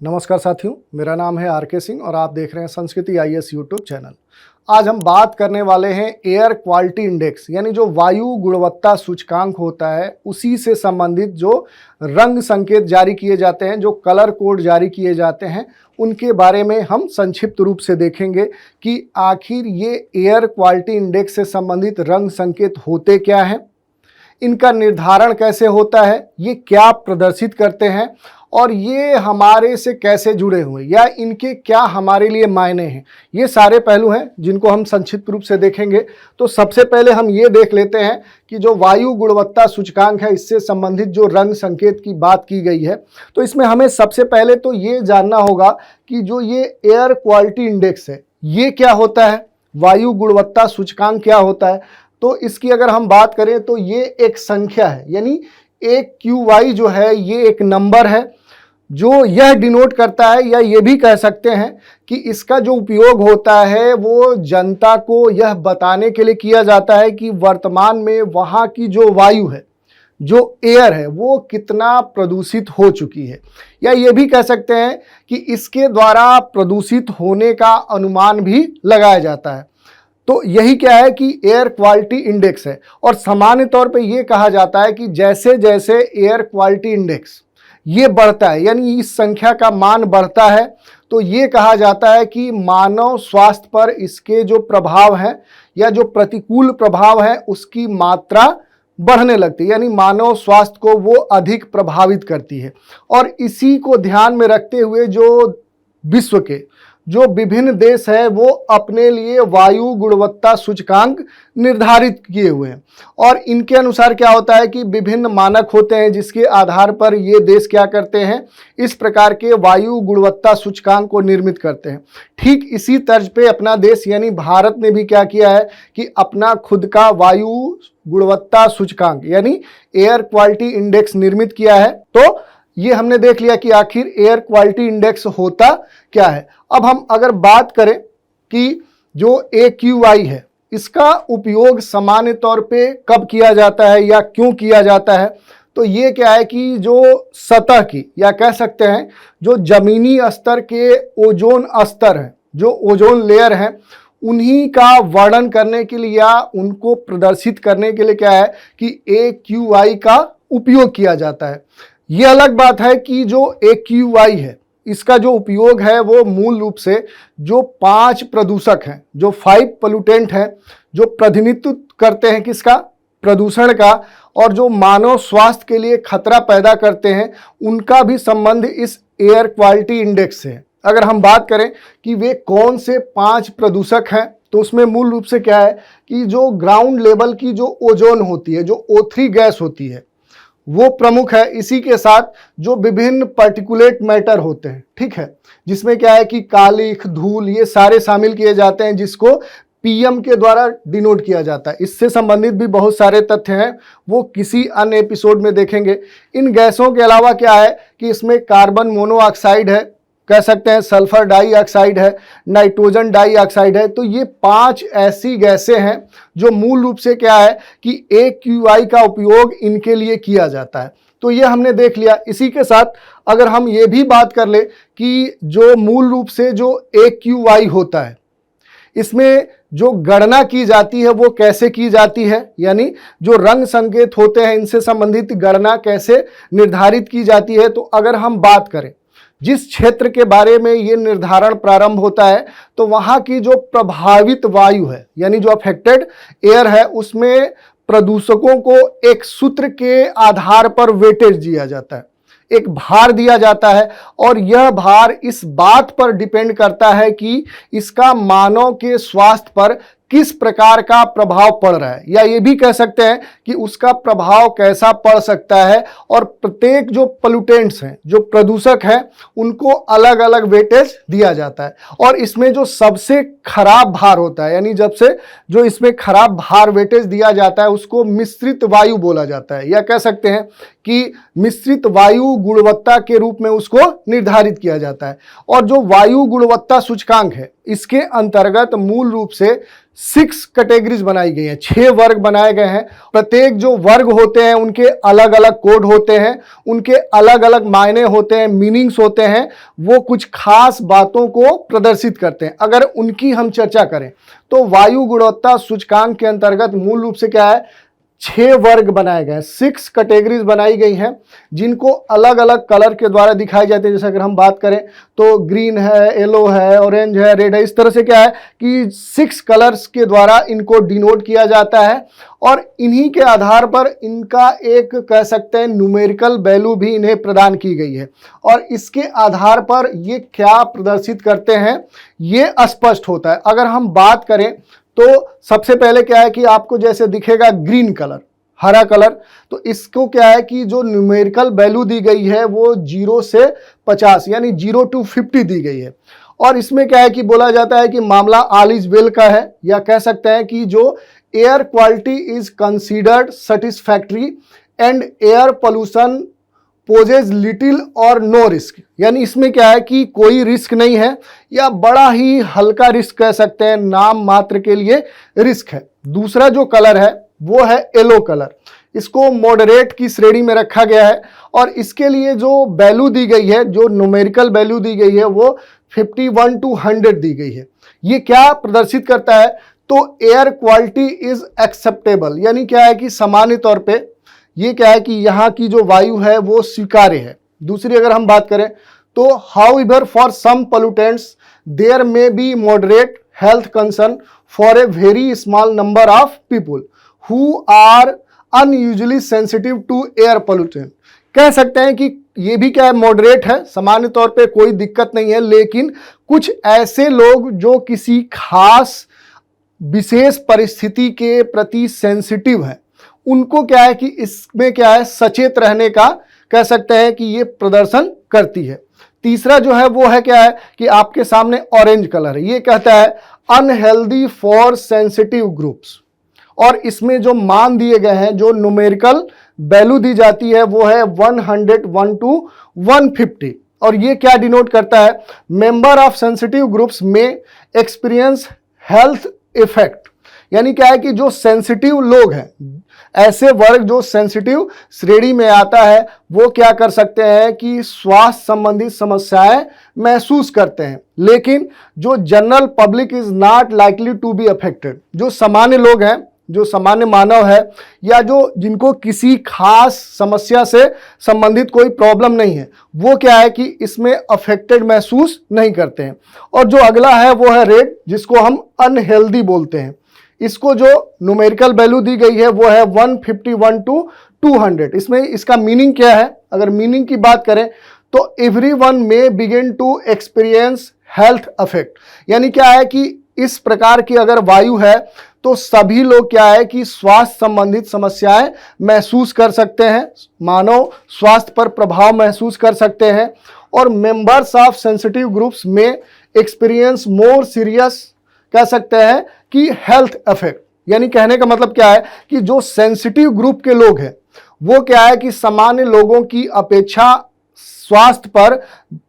नमस्कार साथियों, मेरा नाम है आर.के. सिंह और आप देख रहे हैं संस्कृति आईएएस यूट्यूब चैनल। आज हम बात करने वाले हैं एयर क्वालिटी इंडेक्स यानी जो वायु गुणवत्ता सूचकांक होता है उसी से संबंधित जो रंग संकेत जारी किए जाते हैं, जो कलर कोड जारी किए जाते हैं, उनके बारे में हम संक्षिप्त रूप से देखेंगे कि आखिर ये एयर क्वालिटी इंडेक्स से संबंधित रंग संकेत होते क्या हैं, इनका निर्धारण कैसे होता है, ये क्या प्रदर्शित करते हैं और ये हमारे से कैसे जुड़े हुए या इनके क्या हमारे लिए मायने हैं। ये सारे पहलू हैं जिनको हम संक्षिप्त रूप से देखेंगे। तो सबसे पहले हम ये देख लेते हैं कि जो वायु गुणवत्ता सूचकांक है इससे संबंधित जो रंग संकेत की बात की गई है, तो इसमें हमें सबसे पहले तो ये जानना होगा कि जो ये एयर क्वालिटी इंडेक्स है ये क्या होता है, वायु गुणवत्ता सूचकांक क्या होता है। तो इसकी अगर हम बात करें तो ये एक संख्या है, यानी एक QY जो है ये एक नंबर है जो यह डिनोट करता है, या ये भी कह सकते हैं कि इसका जो उपयोग होता है वो जनता को यह बताने के लिए किया जाता है कि वर्तमान में वहाँ की जो वायु है, जो एयर है, वो कितना प्रदूषित हो चुकी है, या ये भी कह सकते हैं कि इसके द्वारा प्रदूषित होने का अनुमान भी लगाया जाता है। तो यही क्या है कि एयर क्वालिटी इंडेक्स है। और सामान्य तौर पे ये कहा जाता है कि जैसे जैसे एयर क्वालिटी इंडेक्स ये बढ़ता है, यानी इस संख्या का मान बढ़ता है, तो ये कहा जाता है कि मानव स्वास्थ्य पर इसके जो प्रभाव हैं या जो प्रतिकूल प्रभाव है उसकी मात्रा बढ़ने लगती है, यानी मानव स्वास्थ्य को वो अधिक प्रभावित करती है। और इसी को ध्यान में रखते हुए जो विश्व के जो विभिन्न देश है वो अपने लिए वायु गुणवत्ता सूचकांक निर्धारित किए हुए हैं, और इनके अनुसार क्या होता है कि विभिन्न मानक होते हैं जिसके आधार पर ये देश क्या करते हैं, इस प्रकार के वायु गुणवत्ता सूचकांक को निर्मित करते हैं। ठीक इसी तर्ज पे अपना देश यानी भारत ने भी क्या किया है कि अपना खुद का वायु गुणवत्ता सूचकांक यानी एयर क्वालिटी इंडेक्स निर्मित किया है। तो ये हमने देख लिया कि आखिर एयर क्वालिटी इंडेक्स होता क्या है। अब हम अगर बात करें कि जो AQI है इसका उपयोग सामान्य तौर पे कब किया जाता है या क्यों किया जाता है, तो ये क्या है कि जो सतह की या कह सकते हैं जो जमीनी स्तर के ओजोन स्तर हैं, जो ओजोन लेयर हैं, उन्हीं का वर्णन करने के लिए या उनको प्रदर्शित करने के लिए क्या है कि AQI का उपयोग किया जाता है। ये अलग बात है कि जो AQI है इसका जो उपयोग है वो मूल रूप से जो 5 प्रदूषक हैं, जो 5 पोल्यूटेंट हैं, जो प्रतिनिधित्व करते हैं किसका, प्रदूषण का, और जो मानव स्वास्थ्य के लिए खतरा पैदा करते हैं, उनका भी संबंध इस एयर क्वालिटी इंडेक्स से है। अगर हम बात करें कि वे कौन से 5 प्रदूषक हैं, तो उसमें मूल रूप से क्या है कि जो ग्राउंड लेवल की जो ओजोन होती है, जो O3 गैस होती है, वो प्रमुख है। इसी के साथ जो विभिन्न पार्टिकुलेट मैटर होते हैं, ठीक है, जिसमें क्या है कि कालिख, धूल, ये सारे शामिल किए जाते हैं, जिसको PM के द्वारा डिनोट किया जाता है। इससे संबंधित भी बहुत सारे तथ्य हैं, वो किसी अन्य एपिसोड में देखेंगे। इन गैसों के अलावा क्या है कि इसमें कार्बन मोनोऑक्साइड है, कह सकते हैं सल्फर डाइऑक्साइड है, नाइट्रोजन डाइऑक्साइड है। तो ये 5 ऐसी गैसें हैं जो मूल रूप से क्या है कि AQI का उपयोग इनके लिए किया जाता है। तो ये हमने देख लिया। इसी के साथ अगर हम ये भी बात कर ले कि जो मूल रूप से जो AQI होता है इसमें जो गणना की जाती है वो कैसे की जाती है, यानी जो रंग संकेत होते हैं इनसे संबंधित गणना कैसे निर्धारित की जाती है। तो अगर हम बात करें जिस क्षेत्र के बारे में ये निर्धारण प्रारंभ होता है, तो वहाँ की जो प्रभावित वायु है यानी जो अफेक्टेड एयर है उसमें प्रदूषकों को एक सूत्र के आधार पर वेटेज दिया जाता है, एक भार दिया जाता है, और यह भार इस बात पर डिपेंड करता है कि इसका मानव के स्वास्थ्य पर किस प्रकार का प्रभाव पड़ रहा है, या ये भी कह सकते हैं कि उसका प्रभाव कैसा पड़ सकता है। और प्रत्येक जो पोल्यूटेंट्स हैं, जो प्रदूषक हैं, उनको अलग अलग वेटेज दिया जाता है। और इसमें जो सबसे खराब भार होता है, यानी जब से जो इसमें खराब भार वेटेज दिया जाता है उसको मिश्रित वायु बोला जाता है, या कह सकते हैं कि मिश्रित वायु गुणवत्ता के रूप में उसको निर्धारित किया जाता है। और जो वायु गुणवत्ता सूचकांक है इसके अंतर्गत मूल रूप से 6 कैटेगरीज बनाई गई हैं, 6 वर्ग बनाए गए हैं। प्रत्येक जो वर्ग होते हैं उनके अलग अलग कोड होते हैं, उनके अलग अलग मायने होते हैं, मीनिंग्स होते हैं, वो कुछ खास बातों को प्रदर्शित करते हैं। अगर उनकी हम चर्चा करें तो वायु गुणवत्ता सूचकांक के अंतर्गत मूल रूप से क्या है, 6 वर्ग बनाए गए हैं, 6 कैटेगरीज बनाई गई हैं, जिनको अलग अलग कलर के द्वारा दिखाई जाती है। जैसे अगर हम बात करें तो ग्रीन है, येलो है, ऑरेंज है, रेड है, इस तरह से क्या है कि 6 कलर्स के द्वारा इनको डिनोट किया जाता है और इन्हीं के आधार पर इनका एक कह सकते हैं न्यूमेरिकल वैल्यू भी इन्हें प्रदान की गई है और इसके आधार पर ये क्या प्रदर्शित करते हैं ये स्पष्ट होता है। अगर हम बात करें तो सबसे पहले क्या है कि आपको जैसे दिखेगा ग्रीन कलर, हरा कलर, तो इसको क्या है कि जो न्यूमेरिकल वैल्यू दी गई है वो 0 से 50 यानी 0 to 50 दी गई है। और इसमें क्या है कि बोला जाता है कि मामला ऑल इज वेल का है, या कह सकते हैं कि जो air quality is considered satisfactory and air pollution poses little or no risk, यानी इसमें क्या है कि कोई रिस्क नहीं है या बड़ा ही हल्का रिस्क कह सकते हैं, नाम मात्र के लिए रिस्क है। दूसरा जो कलर है वो है येलो कलर, इसको मॉडरेट की श्रेणी में रखा गया है और इसके लिए जो वैल्यू दी गई है, जो न्यूमेरिकल वैल्यू दी गई है वो 51 to 100 दी गई है। ये क्या प्रदर्शित करता है, तो एयर क्वालिटी इज एक्सेप्टेबल, यानी क्या है कि सामान्य तौर पे ये क्या है कि यहाँ की जो वायु है वो स्वीकार्य है। दूसरी अगर हम बात करें तो however for some pollutants there may be moderate health concern for a very small number of people who are unusually sensitive to air pollution. कह सकते हैं कि ये भी क्या है, मॉडरेट है, सामान्य तौर पे कोई दिक्कत नहीं है, लेकिन कुछ ऐसे लोग जो किसी खास विशेष परिस्थिति के प्रति सेंसिटिव हैं, उनको क्या है कि इसमें क्या है सचेत रहने का कह सकते हैं कि ये प्रदर्शन करती है। तीसरा जो है वो है क्या है कि आपके सामने ऑरेंज कलर है, ये कहता है अनहेल्दी फॉर सेंसिटिव ग्रुप्स, और इसमें जो मान दिए गए हैं, जो न्यूमेरिकल वैल्यू दी जाती है वो है 101 to 150 और ये क्या डिनोट करता है, मेंबर ऑफ सेंसिटिव ग्रुप्स में एक्सपीरियंस हेल्थ इफेक्ट, यानी क्या है कि जो सेंसिटिव लोग हैं, ऐसे वर्ग जो सेंसिटिव श्रेणी में आता है, वो क्या कर सकते हैं कि स्वास्थ्य संबंधी समस्याएं महसूस करते हैं, लेकिन जो general public is not likely to be affected. जो सामान्य लोग हैं, जो सामान्य मानव है, या जो जिनको किसी खास समस्या से संबंधित कोई प्रॉब्लम नहीं है, वो क्या है कि इसमें अफेक्टेड महसूस नहीं करते हैं। और जो अगला है वो है रेड, जिसको हम अनहेल्दी बोलते हैं। इसको जो न्यूमेरिकल वैल्यू दी गई है वो है 151 to 200। इसमें इसका मीनिंग क्या है, अगर मीनिंग की बात करें तो everyone may begin to experience health effect, यानी क्या है कि इस प्रकार की अगर वायु है तो सभी लोग क्या है कि स्वास्थ्य संबंधित समस्याएं महसूस कर सकते हैं, मानव स्वास्थ्य पर प्रभाव महसूस कर सकते हैं, और मेंबर्स ऑफ सेंसिटिव ग्रुप्स में एक्सपीरियंस मोर सीरियस कह सकते हैं कि हेल्थ इफेक्ट, यानी कहने का मतलब क्या है कि जो सेंसिटिव ग्रुप के लोग हैं वो क्या है कि सामान्य लोगों की अपेक्षा स्वास्थ्य पर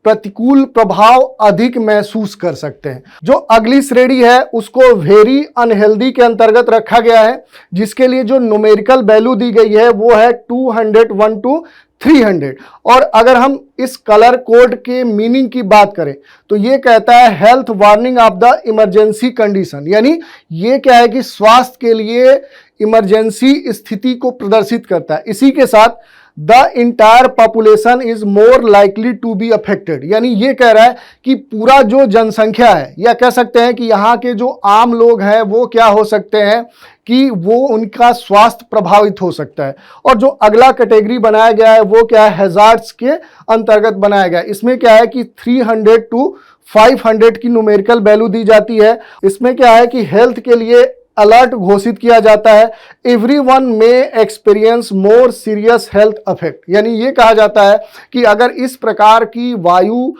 प्रतिकूल प्रभाव अधिक महसूस कर सकते हैं। जो अगली श्रेणी है उसको वेरी अनहेल्दी के अंतर्गत रखा गया है, जिसके लिए जो न्यूमेरिकल वैल्यू दी गई है वो है 201 to 300। और अगर हम इस कलर कोड के मीनिंग की बात करें तो ये कहता है health warning of the emergency condition, यानी ये क्या है कि स्वास्थ्य के लिए इमरजेंसी स्थिति को प्रदर्शित करता है। इसी के साथ the entire population is more likely to be affected, यानी ये कह रहा है कि पूरा जो जनसंख्या है, या कह सकते हैं कि यहाँ के जो आम लोग हैं वो क्या हो सकते हैं कि वो उनका स्वास्थ्य प्रभावित हो सकता है। और जो अगला कैटेगरी बनाया गया है वो क्या है, हैजार्ड्स के अंतर्गत बनाया गया है। इसमें क्या है कि 300 to 500 की न्यूमेरिकल वैल्यू दी जाती है। इसमें क्या है कि हेल्थ के लिए अलर्ट घोषित किया जाता है, एवरीवन में experience more serious health effect, यानी ये कहा जाता है कि अगर इस प्रकार की वायु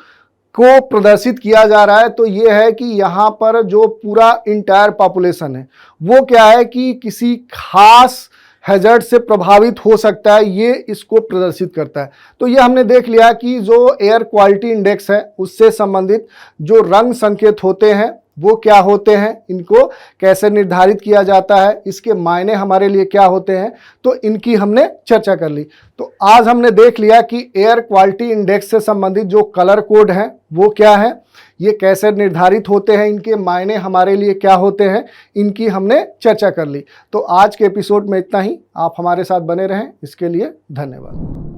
को प्रदर्शित किया जा रहा है तो ये है कि यहाँ पर जो पूरा इंटायर पॉपुलेशन है वो क्या है कि किसी खास हैजर्ड से प्रभावित हो सकता है, ये इसको प्रदर्शित करता है। तो ये हमने देख लिया कि जो एयर क्वालिटी इंडेक्स है उससे संबंधित जो रंग संकेत होते हैं वो क्या होते हैं, इनको कैसे निर्धारित किया जाता है, इसके मायने हमारे लिए क्या होते हैं, तो इनकी हमने चर्चा कर ली। तो आज हमने देख लिया कि एयर क्वालिटी इंडेक्स से संबंधित जो कलर कोड हैं वो क्या है, ये कैसे निर्धारित होते हैं, इनके मायने हमारे लिए क्या होते हैं, इनकी हमने चर्चा कर ली। तो आज के एपिसोड में इतना ही। आप हमारे साथ बने रहें, इसके लिए धन्यवाद।